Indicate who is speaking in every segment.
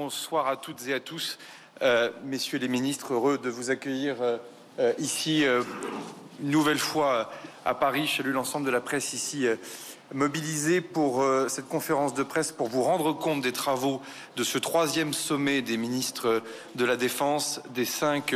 Speaker 1: Bonsoir à toutes et à tous. Messieurs les ministres, heureux de vous accueillir ici une nouvelle fois à Paris. Je salue l'ensemble de la presse ici mobilisée pour cette conférence de presse pour vous rendre compte des travaux de ce troisième sommet des ministres de la Défense des 5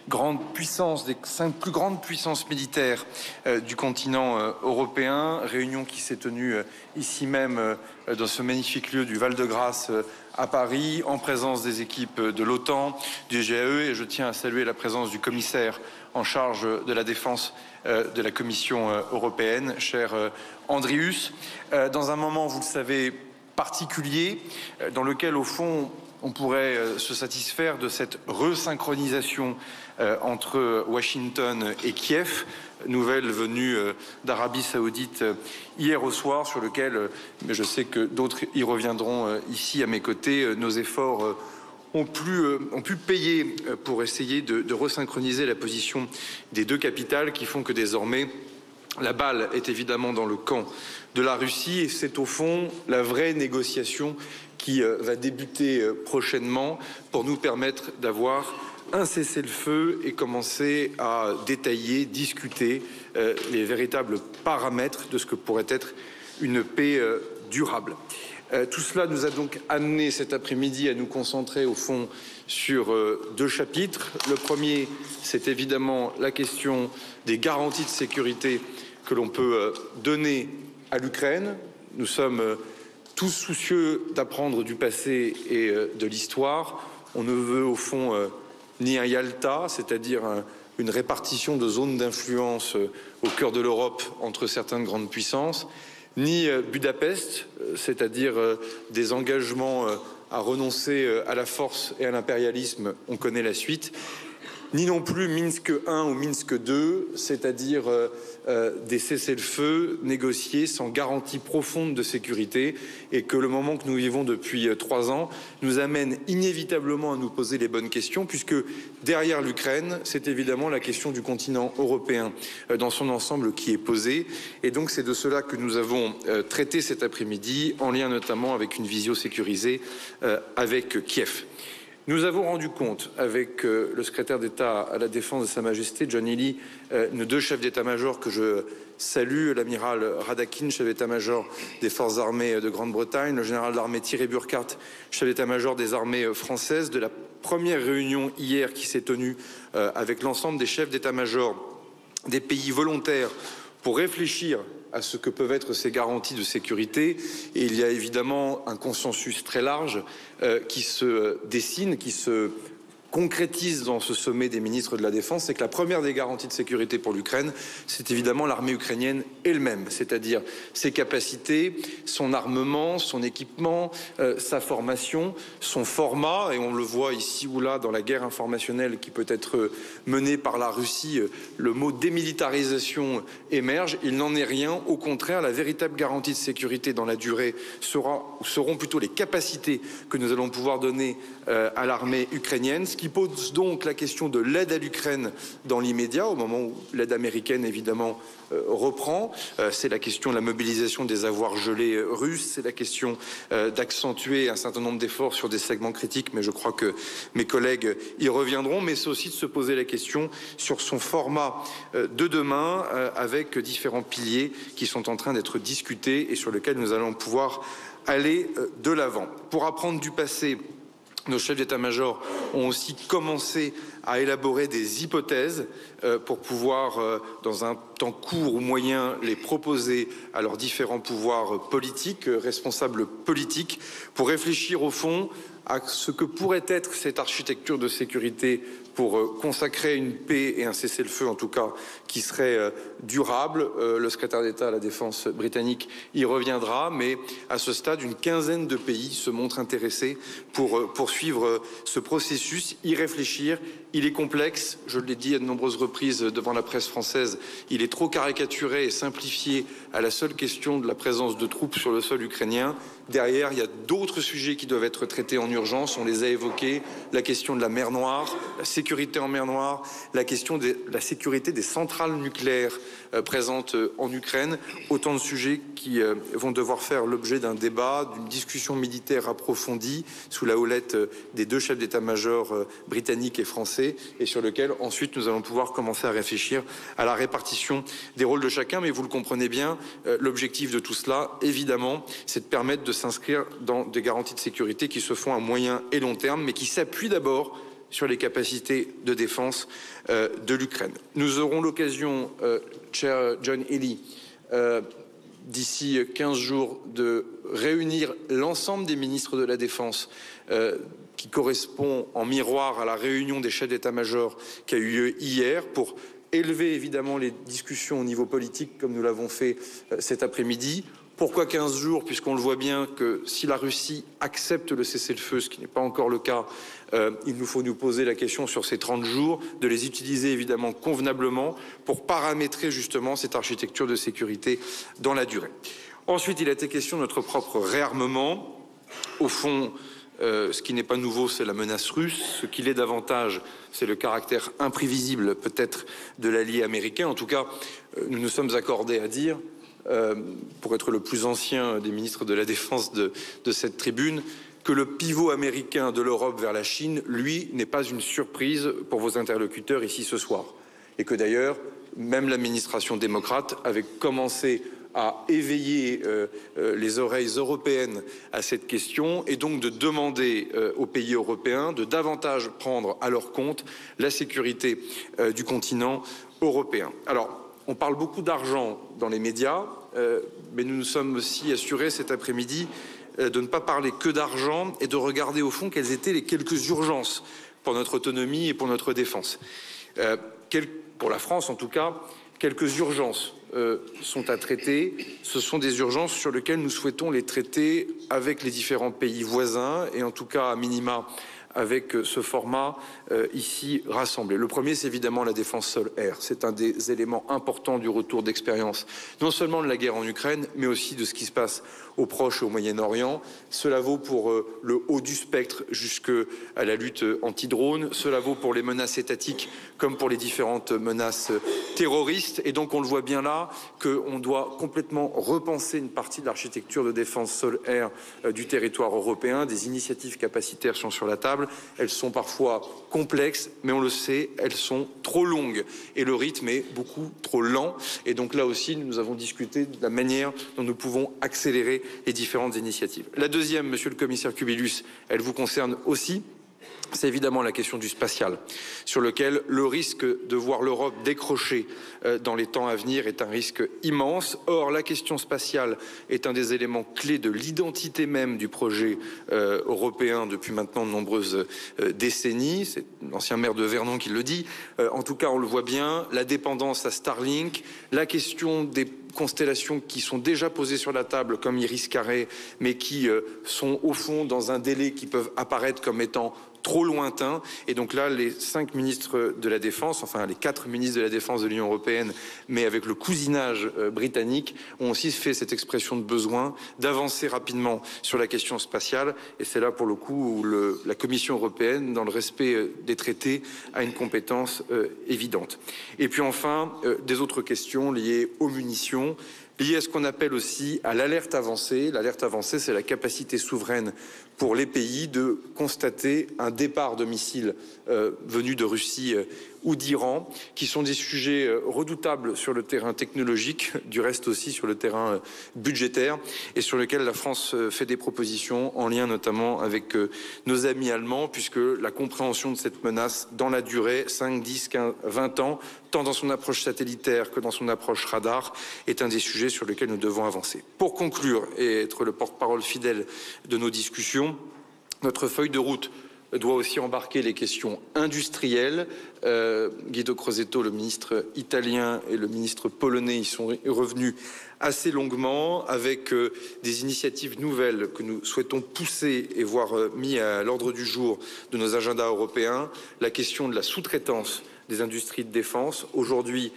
Speaker 1: grandes puissances, des 5 plus grandes puissances militaires du continent européen. Réunion qui s'est tenue ici même dans ce magnifique lieu du Val-de-Grâce à Paris, en présence des équipes de l'OTAN, du GAE, et je tiens à saluer la présence du commissaire en charge de la défense de la Commission européenne, cher Andrius, dans un moment, vous le savez, particulier, dans lequel, au fond, on pourrait se satisfaire de cette resynchronisation entre Washington et Kiev, nouvelle venue d'Arabie Saoudite hier au soir, sur lequel, mais je sais que d'autres y reviendront ici à mes côtés, nos efforts ont pu payer pour essayer de resynchroniser la position des deux capitales, qui font que désormais la balle est évidemment dans le camp de la Russie, et c'est au fond la vraie négociation qui va débuter prochainement pour nous permettre d'avoir un cessez-le-feu et commencer à détailler, discuter les véritables paramètres de ce que pourrait être une paix durable. Tout cela nous a donc amené cet après-midi à nous concentrer au fond sur deux chapitres. Le premier, c'est évidemment la question des garanties de sécurité que l'on peut donner à l'Ukraine. Nous sommes tous soucieux d'apprendre du passé et de l'histoire. On ne veut au fond ni un Yalta, c'est-à-dire une répartition de zones d'influence au cœur de l'Europe entre certaines grandes puissances, ni Budapest, c'est-à-dire des engagements à renoncer à la force et à l'impérialisme, on connaît la suite, ni non plus Minsk I ou Minsk II, c'est-à-dire des cessez-le-feu négociés sans garantie profonde de sécurité, et que le moment que nous vivons depuis 3 ans nous amène inévitablement à nous poser les bonnes questions, puisque derrière l'Ukraine, c'est évidemment la question du continent européen dans son ensemble qui est posée, et donc c'est de cela que nous avons traité cet après-midi, en lien notamment avec une visio sécurisée avec Kiev. Nous avons rendu compte avec le secrétaire d'État à la Défense de Sa Majesté, John Healey, nos deux chefs d'état-major que je salue, l'amiral Radakin, chef d'état-major des forces armées de Grande-Bretagne, le général d'armée Thierry Burkhardt, chef d'état-major des armées françaises, de la première réunion hier qui s'est tenue avec l'ensemble des chefs d'état-major des pays volontaires pour réfléchir à ce que peuvent être ces garanties de sécurité. Et il y a évidemment un consensus très large qui se dessine, qui se concrétise dans ce sommet des ministres de la Défense, c'est que la première des garanties de sécurité pour l'Ukraine, c'est évidemment l'armée ukrainienne elle-même, c'est-à-dire ses capacités, son armement, son équipement, sa formation, son format, et on le voit ici ou là dans la guerre informationnelle qui peut être menée par la Russie, le mot démilitarisation émerge. Il n'en est rien, au contraire, la véritable garantie de sécurité dans la durée seront plutôt les capacités que nous allons pouvoir donner à l'armée ukrainienne, ce qui pose donc la question de l'aide à l'Ukraine dans l'immédiat, au moment où l'aide américaine évidemment reprend. C'est la question de la mobilisation des avoirs gelés russes, c'est la question d'accentuer un certain nombre d'efforts sur des segments critiques, mais je crois que mes collègues y reviendront, mais c'est aussi de se poser la question sur son format de demain, avec différents piliers qui sont en train d'être discutés et sur lesquels nous allons pouvoir aller de l'avant. Pour apprendre du passé, nos chefs d'état-major ont aussi commencé à élaborer des hypothèses pour pouvoir, dans un temps court ou moyen, les proposer à leurs différents pouvoirs politiques, responsables politiques, pour réfléchir au fond à ce que pourrait être cette architecture de sécurité pour consacrer une paix et un cessez-le-feu, en tout cas, qui serait durable. Le secrétaire d'État à la Défense britannique y reviendra, mais à ce stade, une quinzaine de pays se montrent intéressés pour poursuivre ce processus, y réfléchir. Il est complexe, je l'ai dit à de nombreuses reprises devant la presse française, il est trop caricaturé et simplifié à la seule question de la présence de troupes sur le sol ukrainien. Derrière, il y a d'autres sujets qui doivent être traités en urgence. On les a évoqués. La question de la mer Noire, la sécurité en mer Noire, la question de la sécurité des centrales nucléaires présentes en Ukraine. Autant de sujets qui vont devoir faire l'objet d'un débat, d'une discussion militaire approfondie sous la houlette des deux chefs d'état-major britanniques et français et sur lequel ensuite nous allons pouvoir commencer à réfléchir à la répartition des rôles de chacun. Mais vous le comprenez bien, l'objectif de tout cela, évidemment, c'est de permettre de s'inscrire dans des garanties de sécurité qui se font à moyen et long terme, mais qui s'appuient d'abord sur les capacités de défense de l'Ukraine. Nous aurons l'occasion, cher John Healey, d'ici 15 jours, de réunir l'ensemble des ministres de la Défense qui correspond en miroir à la réunion des chefs d'état-major qui a eu lieu hier pour élever évidemment les discussions au niveau politique comme nous l'avons fait cet après-midi. Pourquoi 15 jours? Puisqu'on le voit bien que si la Russie accepte le cessez-le-feu, ce qui n'est pas encore le cas, il nous faut nous poser la question sur ces 30 jours, de les utiliser évidemment convenablement pour paramétrer justement cette architecture de sécurité dans la durée. Ensuite, il a été question de notre propre réarmement. Au fond, ce qui n'est pas nouveau, c'est la menace russe. Ce qui l'est davantage, c'est le caractère imprévisible peut-être de l'allié américain. En tout cas, nous nous sommes accordés à dire, pour être le plus ancien des ministres de la Défense de cette tribune, que le pivot américain de l'Europe vers la Chine, lui, n'est pas une surprise pour vos interlocuteurs ici ce soir. Et que d'ailleurs, même l'administration démocrate avait commencé à éveiller les oreilles européennes à cette question et donc de demander aux pays européens de davantage prendre à leur compte la sécurité du continent européen. Alors, on parle beaucoup d'argent dans les médias, mais nous nous sommes aussi assurés cet après-midi de ne pas parler que d'argent et de regarder au fond quelles étaient les quelques urgences pour notre autonomie et pour notre défense. Pour la France en tout cas, quelques urgences sont à traiter. Ce sont des urgences sur lesquelles nous souhaitons les traiter avec les différents pays voisins et en tout cas à minima avec ce format ici rassemblé. Le premier, c'est évidemment la défense sol-air. C'est un des éléments importants du retour d'expérience, non seulement de la guerre en Ukraine, mais aussi de ce qui se passe au Proche et au Moyen-Orient. Cela vaut pour le haut du spectre jusqu'à la lutte anti-drone. Cela vaut pour les menaces étatiques comme pour les différentes menaces terroristes. Et donc on le voit bien là qu'on doit complètement repenser une partie de l'architecture de défense sol-air du territoire européen. Des initiatives capacitaires sont sur la table. Elles sont parfois complexes, mais on le sait, elles sont trop longues. Et le rythme est beaucoup trop lent. Et donc là aussi, nous avons discuté de la manière dont nous pouvons accélérer les différentes initiatives. La deuxième, monsieur le commissaire Kubilius, elle vous concerne aussi. C'est évidemment la question du spatial, sur lequel le risque de voir l'Europe décrocher dans les temps à venir est un risque immense. Or, la question spatiale est un des éléments clés de l'identité même du projet européen depuis maintenant de nombreuses décennies. C'est l'ancien maire de Vernon qui le dit. En tout cas, on le voit bien, la dépendance à Starlink, la question des constellations qui sont déjà posées sur la table comme Iris-Carré, mais qui sont au fond dans un délai qui peuvent apparaître comme étant trop lointain. Et donc là, les 5 ministres de la Défense, enfin les 4 ministres de la Défense de l'Union européenne, mais avec le cousinage britannique, ont aussi fait cette expression de besoin d'avancer rapidement sur la question spatiale. Et c'est là, pour le coup, où la Commission européenne, dans le respect des traités, a une compétence évidente. Et puis enfin, des autres questions liées aux munitions, liées à ce qu'on appelle aussi à l'alerte avancée. L'alerte avancée, c'est la capacité souveraine pour les pays de constater un départ de missiles venus de Russie ou d'Iran, qui sont des sujets redoutables sur le terrain technologique, du reste aussi sur le terrain budgétaire, et sur lequel la France fait des propositions en lien notamment avec nos amis allemands, puisque la compréhension de cette menace dans la durée, 5, 10, 15, 20 ans, tant dans son approche satellitaire que dans son approche radar, est un des sujets sur lesquels nous devons avancer. Pour conclure et être le porte-parole fidèle de nos discussions, notre feuille de route doit aussi embarquer les questions industrielles. Guido Crosetto, le ministre italien, et le ministre polonais y sont revenus assez longuement avec des initiatives nouvelles que nous souhaitons pousser et voir mis à l'ordre du jour de nos agendas européens. La question de la sous-traitance des industries de défense. Aujourd'hui,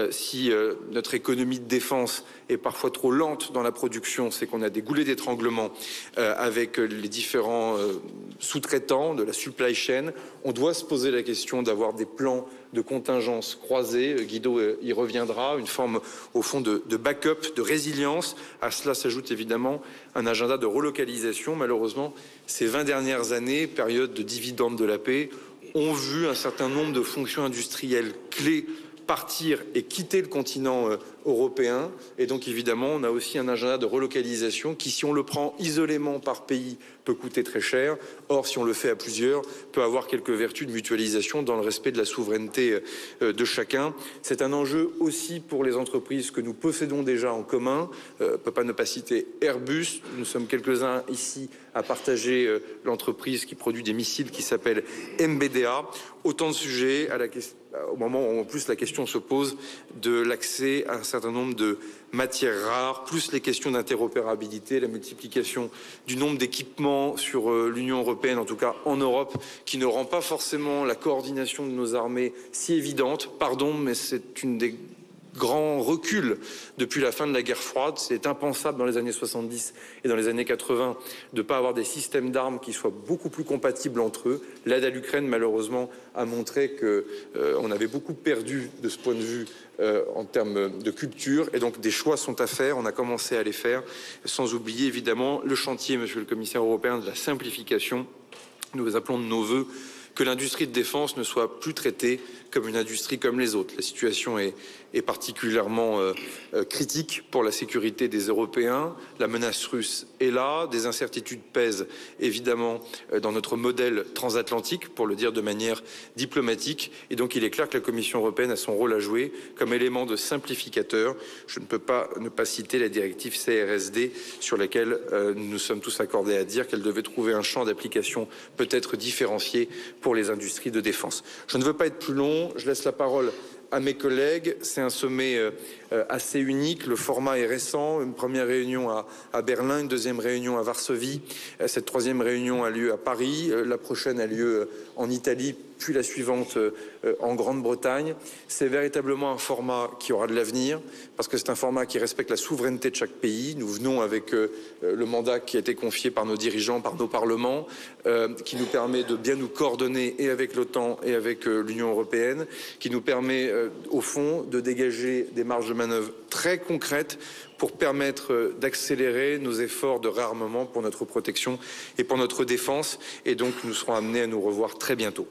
Speaker 1: Si notre économie de défense est parfois trop lente dans la production, c'est qu'on a des goulets d'étranglement avec les différents sous-traitants de la supply chain. On doit se poser la question d'avoir des plans de contingence croisés. Guido y reviendra, une forme au fond de backup, de résilience. À cela s'ajoute évidemment un agenda de relocalisation. Malheureusement, ces 20 dernières années, période de dividendes de la paix, ont vu un certain nombre de fonctions industrielles clés partir et quitter le continent européen. Et donc évidemment, on a aussi un agenda de relocalisation qui, si on le prend isolément par pays, peut coûter très cher. Or, si on le fait à plusieurs, peut avoir quelques vertus de mutualisation dans le respect de la souveraineté de chacun. C'est un enjeu aussi pour les entreprises que nous possédons déjà en commun. On ne peut pas ne pas citer Airbus. Nous sommes quelques-uns ici à partager l'entreprise qui produit des missiles qui s'appelle MBDA. Autant de sujets au moment où en plus la question se pose de l'accès à un certain nombre de matières rares, plus les questions d'interopérabilité, la multiplication du nombre d'équipements sur l'Union européenne, en tout cas en Europe, qui ne rend pas forcément la coordination de nos armées si évidente. Pardon, mais c'est une des grands reculs depuis la fin de la guerre froide. C'est impensable dans les années 70 et dans les années 80 de ne pas avoir des systèmes d'armes qui soient beaucoup plus compatibles entre eux. L'aide à l'Ukraine, malheureusement, a montré qu'on avait beaucoup perdu de ce point de vue en termes de culture. Et donc des choix sont à faire. On a commencé à les faire, sans oublier évidemment le chantier, monsieur le commissaire européen, de la simplification. Nous appelons de nos vœux que l'industrie de défense ne soit plus traitée comme une industrie comme les autres. La situation est particulièrement critique pour la sécurité des Européens. La menace russe est là. Des incertitudes pèsent évidemment dans notre modèle transatlantique, pour le dire de manière diplomatique. Et donc il est clair que la Commission européenne a son rôle à jouer comme élément de simplificateur. Je ne peux pas ne pas citer la directive CRSD sur laquelle nous nous sommes tous accordés à dire qu'elle devait trouver un champ d'application peut-être différencié pour les industries de défense. Je ne veux pas être plus long. Je laisse la parole à mes collègues. C'est un sommet assez unique. Le format est récent. Une première réunion à Berlin, une deuxième réunion à Varsovie. Cette troisième réunion a lieu à Paris. La prochaine a lieu en Italie, puis la suivante en Grande-Bretagne. C'est véritablement un format qui aura de l'avenir, parce que c'est un format qui respecte la souveraineté de chaque pays. Nous venons avec le mandat qui a été confié par nos dirigeants, par nos parlements, qui nous permet de bien nous coordonner et avec l'OTAN et avec l'Union européenne, qui nous permet au fond de dégager des marges de manœuvre très concrètes pour permettre d'accélérer nos efforts de réarmement pour notre protection et pour notre défense. Et donc nous serons amenés à nous revoir très bientôt.